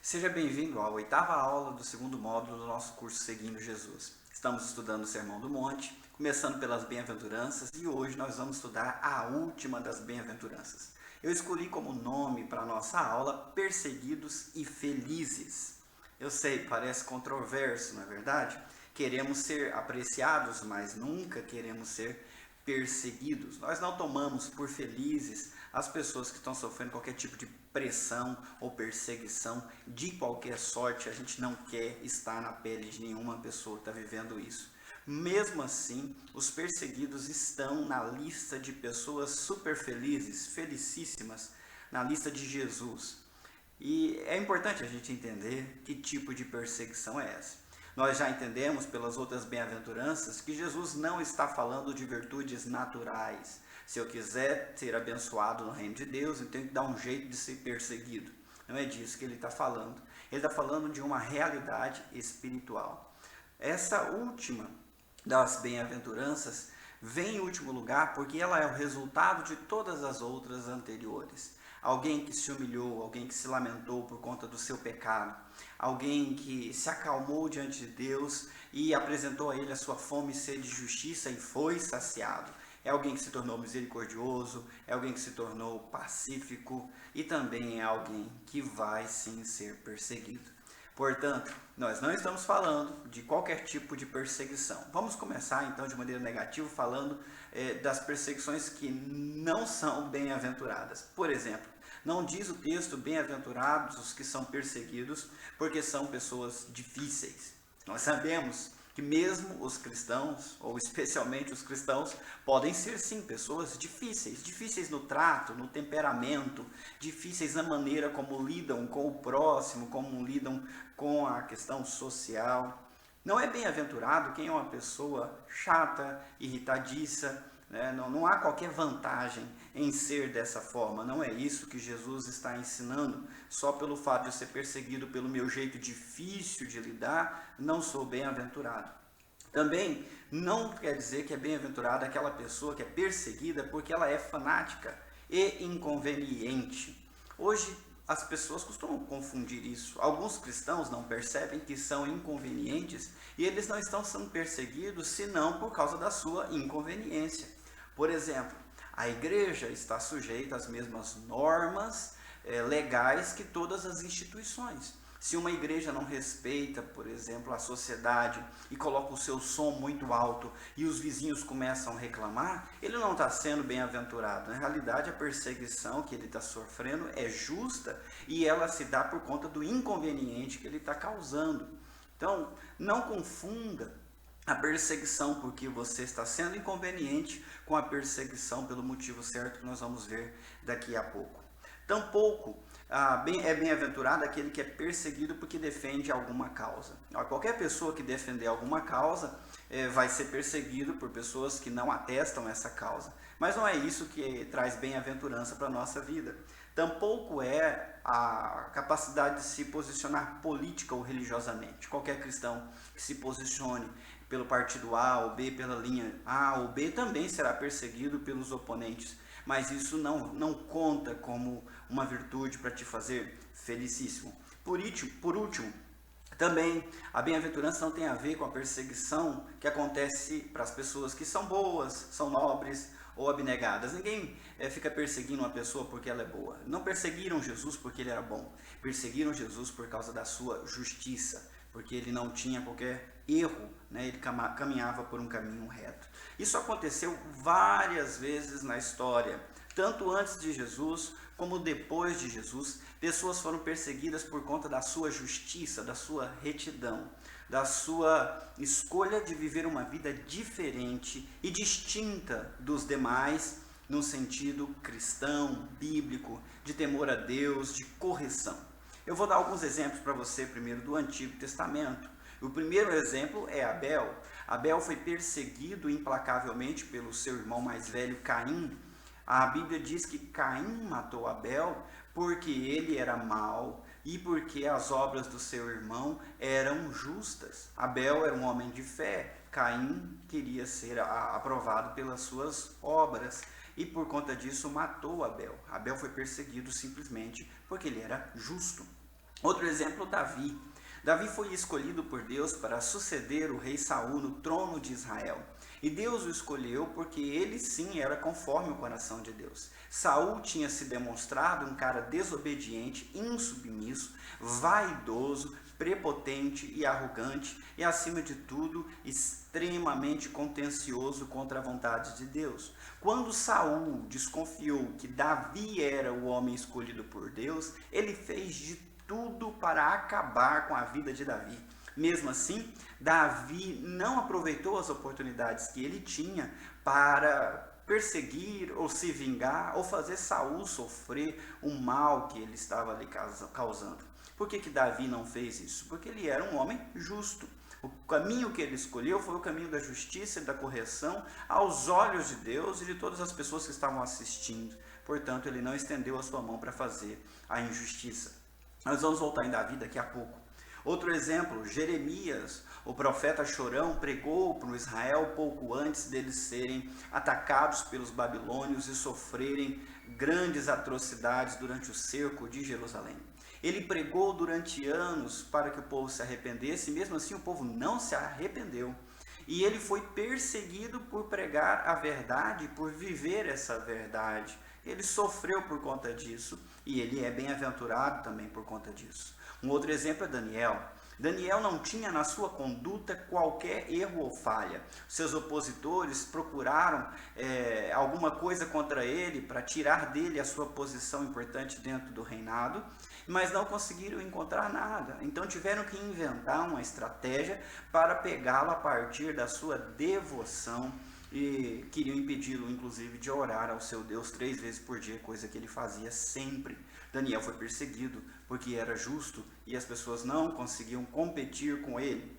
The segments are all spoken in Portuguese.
Seja bem-vindo à oitava aula do segundo módulo do nosso curso Seguindo Jesus. Estamos estudando o Sermão do Monte, começando pelas bem-aventuranças, e hoje nós vamos estudar a última das bem-aventuranças. Eu escolhi como nome para a nossa aula Perseguidos e Felizes. Eu sei, parece controverso, não é verdade? Queremos ser apreciados, mas nunca queremos ser perseguidos. Nós não tomamos por felizes as pessoas que estão sofrendo qualquer tipo de pressão ou perseguição de qualquer sorte. A gente não quer estar na pele de nenhuma pessoa que está vivendo isso. Mesmo assim, os perseguidos estão na lista de pessoas super felizes, felicíssimas, na lista de Jesus. E é importante a gente entender que tipo de perseguição é essa. Nós já entendemos pelas outras bem-aventuranças que Jesus não está falando de virtudes naturais. Se eu quiser ser abençoado no reino de Deus, eu tenho que dar um jeito de ser perseguido. Não é disso que ele está falando. Ele está falando de uma realidade espiritual. Essa última das bem-aventuranças vem em último lugar porque ela é o resultado de todas as outras anteriores. Alguém que se humilhou, alguém que se lamentou por conta do seu pecado, alguém que se acalmou diante de Deus e apresentou a ele a sua fome e sede de justiça e foi saciado. É alguém que se tornou misericordioso, é alguém que se tornou pacífico e também é alguém que vai sim ser perseguido. Portanto, nós não estamos falando de qualquer tipo de perseguição. Vamos começar então de maneira negativa falando das perseguições que não são bem-aventuradas. Por exemplo, não diz o texto bem-aventurados os que são perseguidos porque são pessoas difíceis. Nós sabemos que mesmo os cristãos, ou especialmente os cristãos, podem ser sim pessoas difíceis, difíceis no trato, no temperamento, difíceis na maneira como lidam com o próximo, como lidam com a questão social. Não é bem-aventurado quem é uma pessoa chata, irritadiça, né? Não há qualquer vantagem em ser dessa forma. Não é isso que Jesus está ensinando. Só pelo fato de eu ser perseguido pelo meu jeito difícil de lidar, não sou bem-aventurado. Também não quer dizer que é bem-aventurada aquela pessoa que é perseguida porque ela é fanática e inconveniente. Hoje as pessoas costumam confundir isso. Alguns cristãos não percebem que são inconvenientes e eles não estão sendo perseguidos senão por causa da sua inconveniência. Por exemplo, a igreja está sujeita às mesmas normas legais que todas as instituições. Se uma igreja não respeita, por exemplo, a sociedade e coloca o seu som muito alto e os vizinhos começam a reclamar, ele não está sendo bem-aventurado. Na realidade, a perseguição que ele está sofrendo é justa e ela se dá por conta do inconveniente que ele está causando. Então, não confunda a perseguição porque você está sendo inconveniente com a perseguição pelo motivo certo que nós vamos ver daqui a pouco. Tampouco é bem-aventurado aquele que é perseguido porque defende alguma causa. Qualquer pessoa que defender alguma causa vai ser perseguido por pessoas que não atestam essa causa. Mas não é isso que traz bem-aventurança para a nossa vida. Tampouco é a capacidade de se posicionar política ou religiosamente. Qualquer cristão que se posicione pelo partido A ou B, pela linha A ou B, também será perseguido pelos oponentes. Mas isso não conta como uma virtude para te fazer felicíssimo. Por último, também a bem-aventurança não tem a ver com a perseguição que acontece para as pessoas que são boas, são nobres ou abnegadas. Ninguém fica perseguindo uma pessoa porque ela é boa. Não perseguiram Jesus porque ele era bom. Perseguiram Jesus por causa da sua justiça, porque ele não tinha qualquer erro, né? Ele caminhava por um caminho reto. Isso aconteceu várias vezes na história, tanto antes de Jesus como depois de Jesus. Pessoas foram perseguidas por conta da sua justiça, da sua retidão, da sua escolha de viver uma vida diferente e distinta dos demais, no sentido cristão, bíblico, de temor a Deus, de correção. Eu vou dar alguns exemplos para você primeiro do Antigo Testamento. O primeiro exemplo é Abel. Abel foi perseguido implacavelmente pelo seu irmão mais velho, Caim. A Bíblia diz que Caim matou Abel porque ele era mau e porque as obras do seu irmão eram justas. Abel era um homem de fé, Caim queria ser aprovado pelas suas obras e por conta disso matou Abel. Abel foi perseguido simplesmente porque ele era justo. Outro exemplo, Davi. Davi foi escolhido por Deus para suceder o rei Saul no trono de Israel. E Deus o escolheu porque ele sim era conforme o coração de Deus. Saul tinha se demonstrado um cara desobediente, insubmisso, vaidoso, prepotente e arrogante e, acima de tudo, extremamente contencioso contra a vontade de Deus. Quando Saul desconfiou que Davi era o homem escolhido por Deus, ele fez de tudo para acabar com a vida de Davi. Mesmo assim, Davi não aproveitou as oportunidades que ele tinha para perseguir ou se vingar ou fazer Saul sofrer o mal que ele estava ali causando. Por que Davi não fez isso? Porque ele era um homem justo. O caminho que ele escolheu foi o caminho da justiça e da correção aos olhos de Deus e de todas as pessoas que estavam assistindo. Portanto, ele não estendeu a sua mão para fazer a injustiça. Nós vamos voltar em Davi daqui a pouco. Outro exemplo, Jeremias, o profeta chorão, pregou para o Israel pouco antes deles serem atacados pelos babilônios e sofrerem grandes atrocidades durante o cerco de Jerusalém. Ele pregou durante anos para que o povo se arrependesse, e mesmo assim o povo não se arrependeu. E ele foi perseguido por pregar a verdade, por viver essa verdade. Ele sofreu por conta disso e ele é bem-aventurado também por conta disso. Um outro exemplo é Daniel. Daniel não tinha na sua conduta qualquer erro ou falha. Seus opositores procuraram alguma coisa contra ele para tirar dele a sua posição importante dentro do reinado, mas não conseguiram encontrar nada. Então tiveram que inventar uma estratégia para pegá-lo a partir da sua devoção e queriam impedi-lo, inclusive, de orar ao seu Deus 3 vezes por dia, coisa que ele fazia sempre. Daniel foi perseguido porque era justo e as pessoas não conseguiam competir com ele.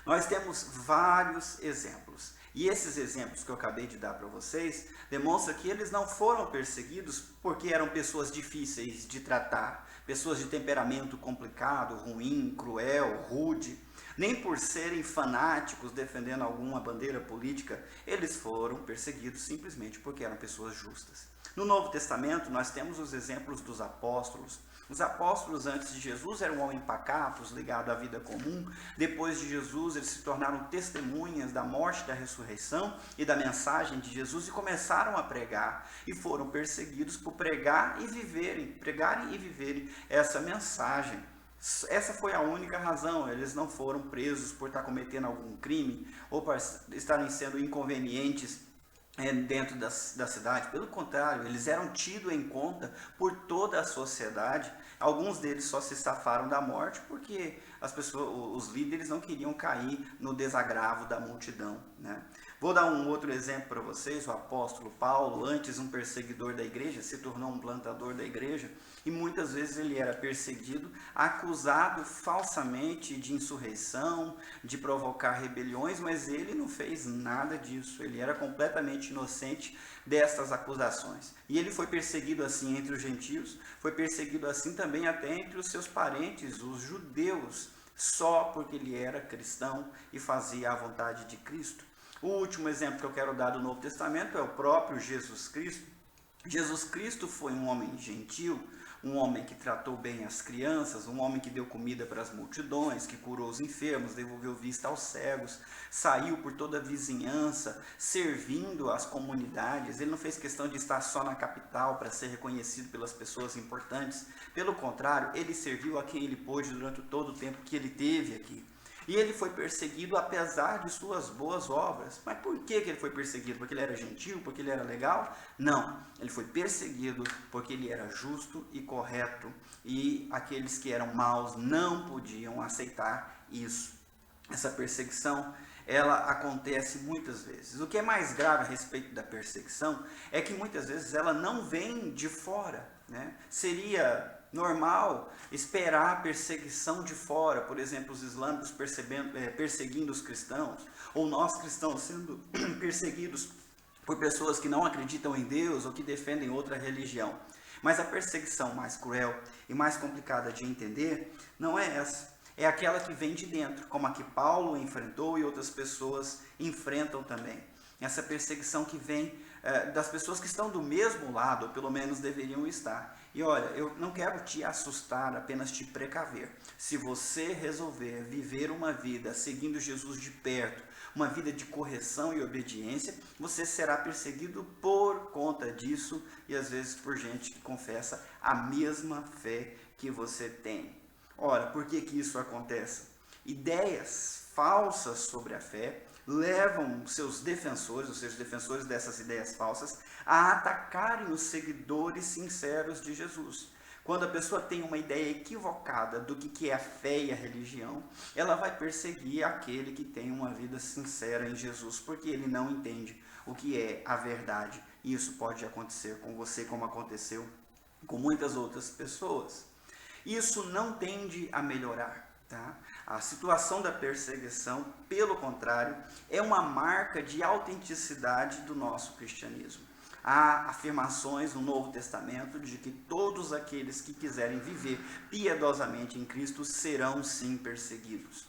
Nós temos vários exemplos. E esses exemplos que eu acabei de dar para vocês demonstram que eles não foram perseguidos porque eram pessoas difíceis de tratar, pessoas de temperamento complicado, ruim, cruel, rude, nem por serem fanáticos defendendo alguma bandeira política. Eles foram perseguidos simplesmente porque eram pessoas justas. No Novo Testamento nós temos os exemplos dos apóstolos. Os apóstolos antes de Jesus eram homens pacatos, ligados à vida comum. Depois de Jesus eles se tornaram testemunhas da morte, da ressurreição e da mensagem de Jesus e começaram a pregar. E foram perseguidos por pregarem e viverem essa mensagem. Essa foi a única razão. Eles não foram presos por estar cometendo algum crime ou por estarem sendo inconvenientes dentro da cidade. Pelo contrário, eles eram tidos em conta por toda a sociedade. Alguns deles só se safaram da morte porque os líderes não queriam cair no desagravo da multidão, né? Vou dar um outro exemplo para vocês. O apóstolo Paulo, antes um perseguidor da igreja, se tornou um plantador da igreja, e muitas vezes ele era perseguido, acusado falsamente de insurreição, de provocar rebeliões, mas ele não fez nada disso. Ele era completamente inocente dessas acusações. E ele foi perseguido assim entre os gentios, foi perseguido assim também até entre os seus parentes, os judeus, só porque ele era cristão e fazia a vontade de Cristo. O último exemplo que eu quero dar do Novo Testamento é o próprio Jesus Cristo. Jesus Cristo foi um homem gentil, um homem que tratou bem as crianças, um homem que deu comida para as multidões, que curou os enfermos, devolveu vista aos cegos, saiu por toda a vizinhança, servindo as comunidades. Ele não fez questão de estar só na capital para ser reconhecido pelas pessoas importantes. Pelo contrário, ele serviu a quem ele pôde durante todo o tempo que ele teve aqui. E ele foi perseguido apesar de suas boas obras. Mas por que ele foi perseguido? Porque ele era gentil? Porque ele era legal? Não. Ele foi perseguido porque ele era justo e correto. E aqueles que eram maus não podiam aceitar isso. Essa perseguição, ela acontece muitas vezes. O que é mais grave a respeito da perseguição é que muitas vezes ela não vem de fora, né? Seria normal esperar a perseguição de fora, por exemplo, os islâmicos perseguindo os cristãos, ou nós cristãos sendo perseguidos por pessoas que não acreditam em Deus ou que defendem outra religião. Mas a perseguição mais cruel e mais complicada de entender não é essa. É aquela que vem de dentro, como a que Paulo enfrentou e outras pessoas enfrentam também. Essa perseguição que vem das pessoas que estão do mesmo lado, ou pelo menos deveriam estar. E olha, eu não quero te assustar, apenas te precaver. Se você resolver viver uma vida seguindo Jesus de perto, uma vida de correção e obediência, você será perseguido por conta disso e às vezes por gente que confessa a mesma fé que você tem. Ora, por que isso acontece? Ideias falsas sobre a fé levam seus defensores, ou seja, os defensores dessas ideias falsas, a atacarem os seguidores sinceros de Jesus. Quando a pessoa tem uma ideia equivocada do que é a fé e a religião, ela vai perseguir aquele que tem uma vida sincera em Jesus, porque ele não entende o que é a verdade. E isso pode acontecer com você, como aconteceu com muitas outras pessoas. Isso não tende a melhorar. Tá? A situação da perseguição, pelo contrário, é uma marca de autenticidade do nosso cristianismo. Há afirmações no Novo Testamento de que todos aqueles que quiserem viver piedosamente em Cristo serão sim perseguidos.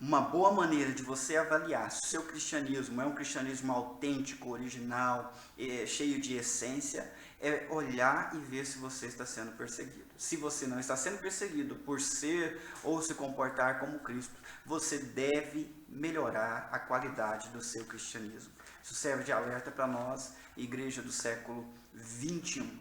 Uma boa maneira de você avaliar se o seu cristianismo é um cristianismo autêntico, original, cheio de essência, é olhar e ver se você está sendo perseguido. Se você não está sendo perseguido por ser ou se comportar como Cristo, você deve melhorar a qualidade do seu cristianismo. Isso serve de alerta para nós, igreja do século 21.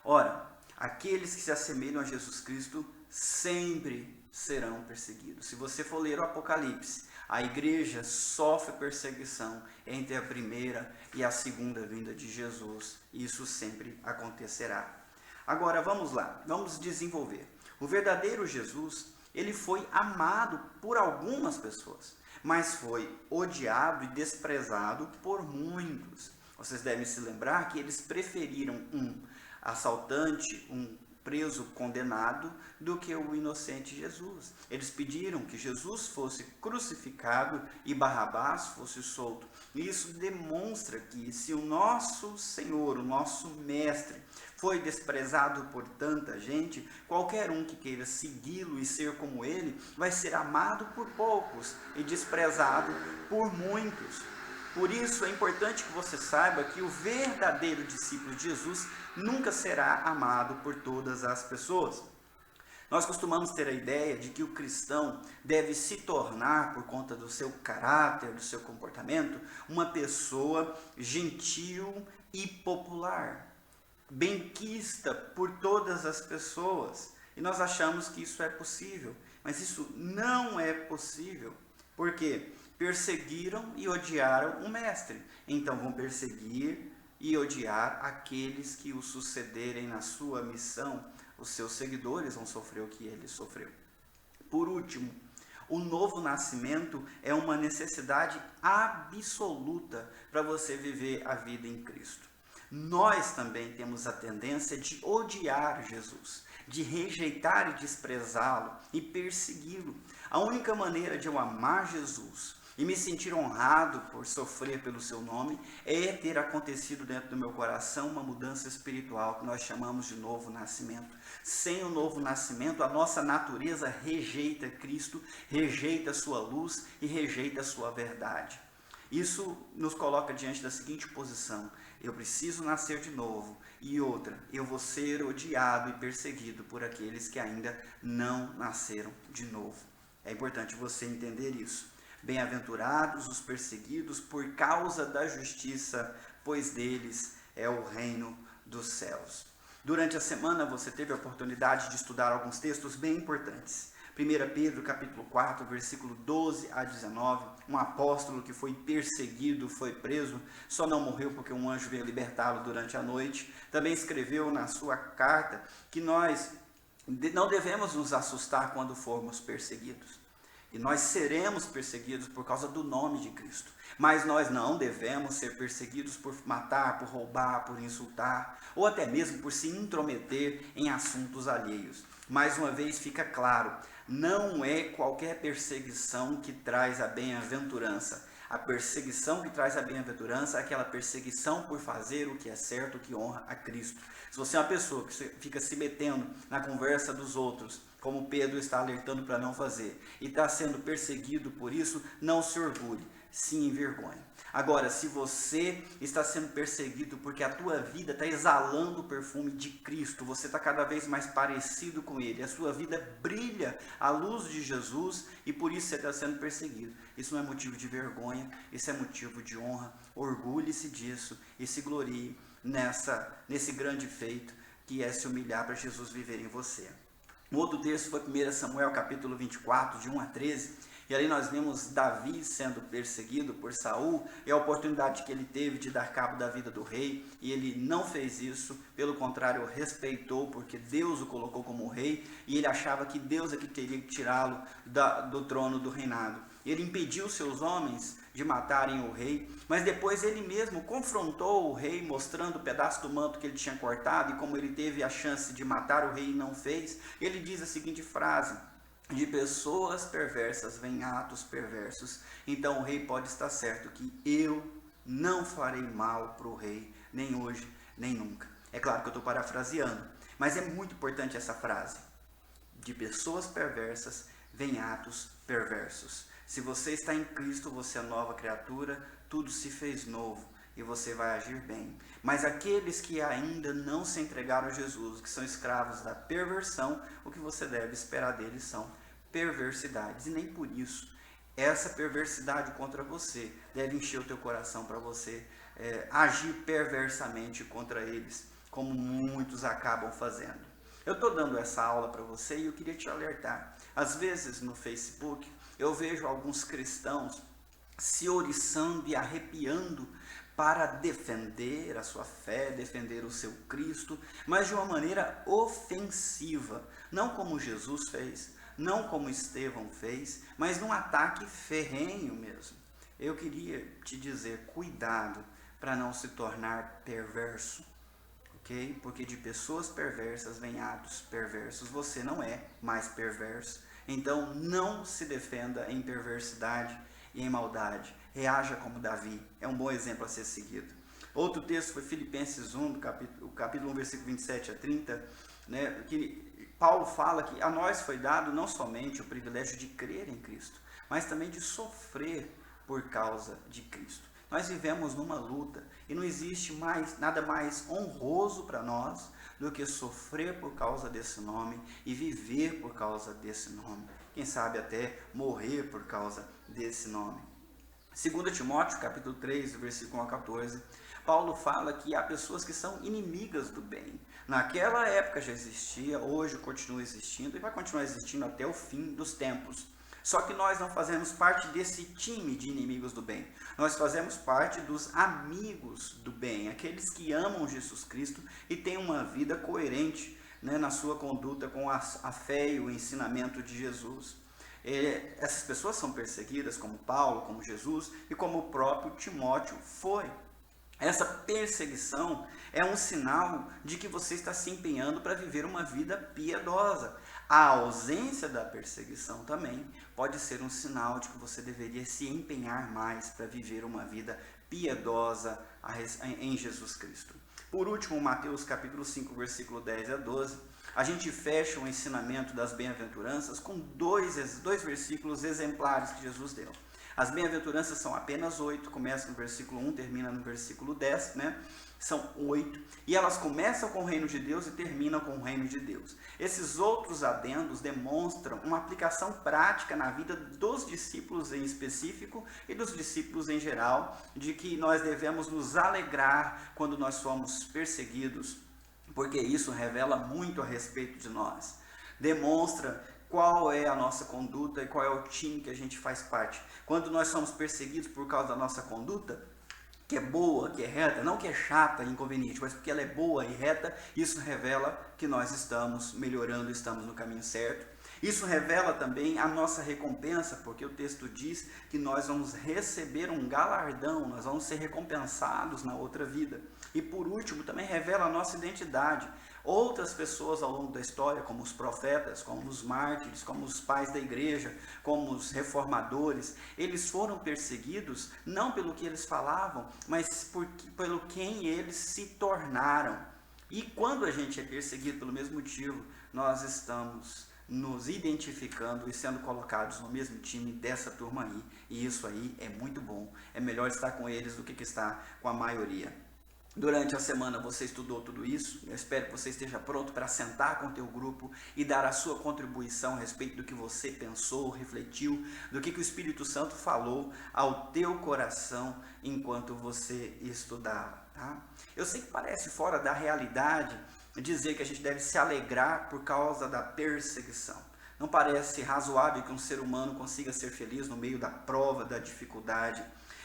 Ora, aqueles que se assemelham a Jesus Cristo sempre serão perseguidos. Se você for ler o Apocalipse, a igreja sofre perseguição entre a primeira e a segunda vinda de Jesus. Isso sempre acontecerá. Agora vamos lá, vamos desenvolver. O verdadeiro Jesus, ele foi amado por algumas pessoas, mas foi odiado e desprezado por muitos. Vocês devem se lembrar que eles preferiram um assaltante, um preso condenado, do que o inocente Jesus. Eles pediram que Jesus fosse crucificado e Barrabás fosse solto. E isso demonstra que se o nosso Senhor, o nosso Mestre, foi desprezado por tanta gente, qualquer um que queira segui-lo e ser como ele, vai ser amado por poucos e desprezado por muitos. Por isso é importante que você saiba que o verdadeiro discípulo de Jesus nunca será amado por todas as pessoas. Nós costumamos ter a ideia de que o cristão deve se tornar, por conta do seu caráter, do seu comportamento, uma pessoa gentil e popular, benquista por todas as pessoas. E nós achamos que isso é possível, mas isso não é possível. Por quê? Perseguiram e odiaram o mestre, então vão perseguir e odiar aqueles que o sucederem na sua missão. Os seus seguidores vão sofrer o que ele sofreu. Por último, o novo nascimento é uma necessidade absoluta para você viver a vida em Cristo. Nós também temos a tendência de odiar Jesus, de rejeitar e desprezá-lo e persegui-lo. A única maneira de eu amar Jesus e me sentir honrado por sofrer pelo seu nome é ter acontecido dentro do meu coração uma mudança espiritual que nós chamamos de novo nascimento. Sem o novo nascimento, a nossa natureza rejeita Cristo, rejeita a sua luz e rejeita a sua verdade. Isso nos coloca diante da seguinte posição: eu preciso nascer de novo. E outra, eu vou ser odiado e perseguido por aqueles que ainda não nasceram de novo. É importante você entender isso. Bem-aventurados os perseguidos por causa da justiça, pois deles é o reino dos céus. Durante a semana você teve a oportunidade de estudar alguns textos bem importantes. 1 Pedro capítulo 4, versículo 12 a 19, um apóstolo que foi perseguido, foi preso, só não morreu porque um anjo veio libertá-lo durante a noite. Também escreveu na sua carta que nós não devemos nos assustar quando formos perseguidos. E nós seremos perseguidos por causa do nome de Cristo. Mas nós não devemos ser perseguidos por matar, por roubar, por insultar, ou até mesmo por se intrometer em assuntos alheios. Mais uma vez fica claro, não é qualquer perseguição que traz a bem-aventurança. A perseguição que traz a bem-aventurança é aquela perseguição por fazer o que é certo, o que honra a Cristo. Se você é uma pessoa que fica se metendo na conversa dos outros, como Pedro está alertando para não fazer, e está sendo perseguido por isso, não se orgulhe. se envergonhe. Agora, se você está sendo perseguido porque a tua vida está exalando o perfume de Cristo, você está cada vez mais parecido com Ele, a sua vida brilha à luz de Jesus e por isso você está sendo perseguido. Isso não é motivo de vergonha, isso é motivo de honra. Orgulhe-se disso e se glorie nesse grande feito que é se humilhar para Jesus viver em você. O outro texto foi 1 Samuel capítulo 24, de 1 a 13, e ali nós vemos Davi sendo perseguido por Saul, e a oportunidade que ele teve de dar cabo da vida do rei, e ele não fez isso, pelo contrário, respeitou, porque Deus o colocou como rei, e ele achava que Deus é que teria que tirá-lo do trono do reinado. Ele impediu seus homens de matarem o rei, mas depois ele mesmo confrontou o rei, mostrando o pedaço do manto que ele tinha cortado, e como ele teve a chance de matar o rei e não fez, ele diz a seguinte frase: de pessoas perversas vêm atos perversos. Então o rei pode estar certo que eu não farei mal para o rei, nem hoje, nem nunca. É claro que eu estou parafraseando, mas é muito importante essa frase. De pessoas perversas vêm atos perversos. Se você está em Cristo, você é nova criatura, tudo se fez novo e você vai agir bem. Mas aqueles que ainda não se entregaram a Jesus, que são escravos da perversão, o que você deve esperar deles são perversidades. E nem por isso essa perversidade contra você deve encher o teu coração para você agir perversamente contra eles, como muitos acabam fazendo. Eu estou dando essa aula para você e eu queria te alertar. Às vezes no Facebook eu vejo alguns cristãos se oriçando e arrepiando para defender a sua fé, defender o seu Cristo, mas de uma maneira ofensiva, não como Jesus fez, não como Estevão fez, mas num ataque ferrenho mesmo. Eu queria te dizer, cuidado para não se tornar perverso, ok? Porque de pessoas perversas vêm atos perversos. Você não é mais perverso, então não se defenda em perversidade e em maldade. Reaja como Davi, é um bom exemplo a ser seguido. Outro texto foi Filipenses 1, capítulo 1, versículo 27 a 30, né, que Paulo fala que a nós foi dado não somente o privilégio de crer em Cristo, mas também de sofrer por causa de Cristo. Nós vivemos numa luta e não existe nada mais honroso para nós do que sofrer por causa desse nome e viver por causa desse nome. Quem sabe até morrer por causa desse nome. 2 Timóteo, capítulo 3, versículo 1 a 14, Paulo fala que há pessoas que são inimigas do bem. Naquela época já existia, hoje continua existindo e vai continuar existindo até o fim dos tempos. Só que nós não fazemos parte desse time de inimigos do bem. Nós fazemos parte dos amigos do bem, aqueles que amam Jesus Cristo e têm uma vida coerente, né, na sua conduta com a fé e o ensinamento de Jesus. Essas pessoas são perseguidas como Paulo, como Jesus e como o próprio Timóteo foi. Essa perseguição é um sinal de que você está se empenhando para viver uma vida piedosa. A ausência da perseguição também pode ser um sinal de que você deveria se empenhar mais para viver uma vida piedosa em Jesus Cristo. Por último, Mateus capítulo 5, versículo 10 a 12, a gente fecha o ensinamento das bem-aventuranças com dois versículos exemplares que Jesus deu. As bem-aventuranças são apenas 8, começa no versículo 1, termina no versículo 10, né? São 8, e elas começam com o reino de Deus e terminam com o reino de Deus. Esses outros adendos demonstram uma aplicação prática na vida dos discípulos em específico e dos discípulos em geral, de que nós devemos nos alegrar quando nós somos perseguidos, porque isso revela muito a respeito de nós. Demonstra qual é a nossa conduta e qual é o time que a gente faz parte. Quando nós somos perseguidos por causa da nossa conduta, que é boa, que é reta, não que é chata e inconveniente, mas porque ela é boa e reta, isso revela que nós estamos melhorando, estamos no caminho certo. Isso revela também a nossa recompensa, porque o texto diz que nós vamos receber um galardão, nós vamos ser recompensados na outra vida. E por último, também revela a nossa identidade. Outras pessoas ao longo da história, como os profetas, como os mártires, como os pais da igreja, como os reformadores, eles foram perseguidos não pelo que eles falavam, mas pelo quem eles se tornaram. E quando a gente é perseguido pelo mesmo motivo, nós estamos nos identificando e sendo colocados no mesmo time dessa turma aí. E isso aí é muito bom. É melhor estar com eles do que estar com a maioria. Durante a semana você estudou tudo isso. Eu espero que você esteja pronto para sentar com o teu grupo e dar a sua contribuição a respeito do que você pensou, refletiu, do que o Espírito Santo falou ao teu coração enquanto você estudava. Tá? Eu sei que parece fora da realidade dizer que a gente deve se alegrar por causa da perseguição. Não parece razoável que um ser humano consiga ser feliz no meio da prova, da dificuldade.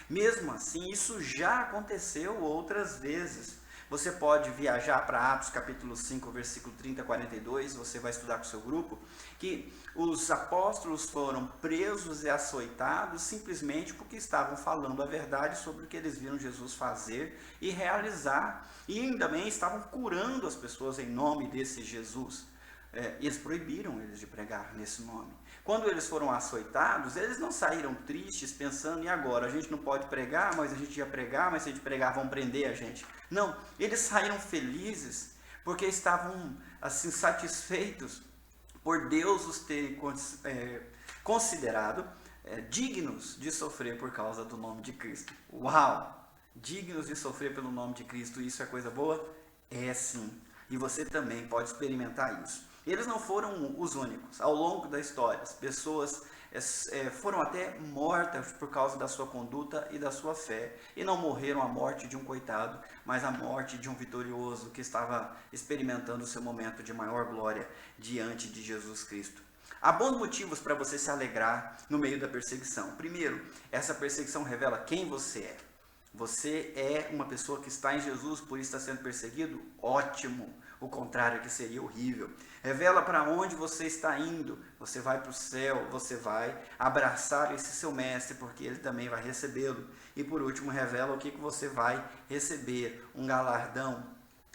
Mesmo assim, isso já aconteceu outras vezes. Você pode viajar para Atos capítulo 5, versículo 30 a 42, você vai estudar com o seu grupo, que os apóstolos foram presos e açoitados simplesmente porque estavam falando a verdade sobre o que eles viram Jesus fazer e realizar. E também estavam curando as pessoas em nome desse Jesus. Eles proibiram eles de pregar nesse nome. Quando eles foram açoitados, eles não saíram tristes pensando, e agora? A gente não pode pregar, mas a gente ia pregar, mas se a gente pregar vão prender a gente. Não, eles saíram felizes, porque estavam assim satisfeitos por Deus os ter considerado dignos de sofrer por causa do nome de Cristo. Uau! Dignos de sofrer pelo nome de Cristo, isso é coisa boa? É sim. E você também pode experimentar isso. Eles não foram os únicos. Ao longo da história, as pessoas foram até mortas por causa da sua conduta e da sua fé. E não morreram a morte de um coitado, mas a morte de um vitorioso que estava experimentando o seu momento de maior glória diante de Jesus Cristo. Há bons motivos para você se alegrar no meio da perseguição. Primeiro, essa perseguição revela quem você é. Você é uma pessoa que está em Jesus, por isso está sendo perseguido? Ótimo! O contrário que seria horrível. Revela para onde você está indo. Você vai para o céu, você vai abraçar esse seu mestre, porque ele também vai recebê-lo. E por último, revela o que você vai receber, um galardão,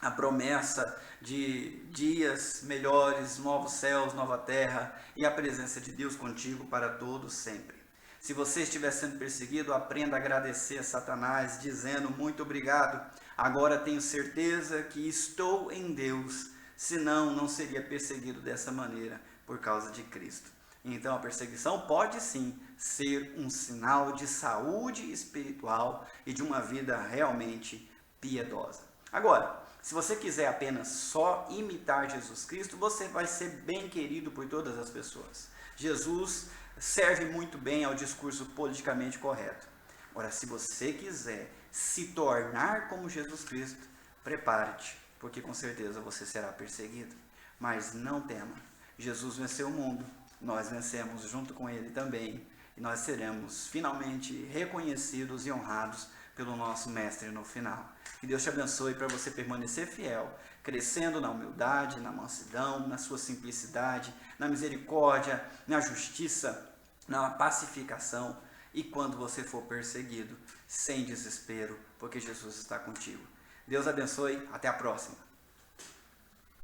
a promessa de dias melhores, novos céus, nova terra e a presença de Deus contigo para todos sempre. Se você estiver sendo perseguido, aprenda a agradecer a Satanás, dizendo muito obrigado. Agora tenho certeza que estou em Deus, senão não seria perseguido dessa maneira por causa de Cristo. Então a perseguição pode sim ser um sinal de saúde espiritual e de uma vida realmente piedosa. Agora, se você quiser apenas só imitar Jesus Cristo, você vai ser bem querido por todas as pessoas. Jesus serve muito bem ao discurso politicamente correto. Agora, se você quiser se tornar como Jesus Cristo, prepare-te, porque com certeza você será perseguido. Mas não tema, Jesus venceu o mundo, nós vencemos junto com ele também, e nós seremos finalmente reconhecidos e honrados pelo nosso Mestre no final. Que Deus te abençoe para você permanecer fiel, crescendo na humildade, na mansidão, na sua simplicidade, na misericórdia, na justiça, na pacificação, e quando você for perseguido, sem desespero, porque Jesus está contigo. Deus abençoe, até a próxima.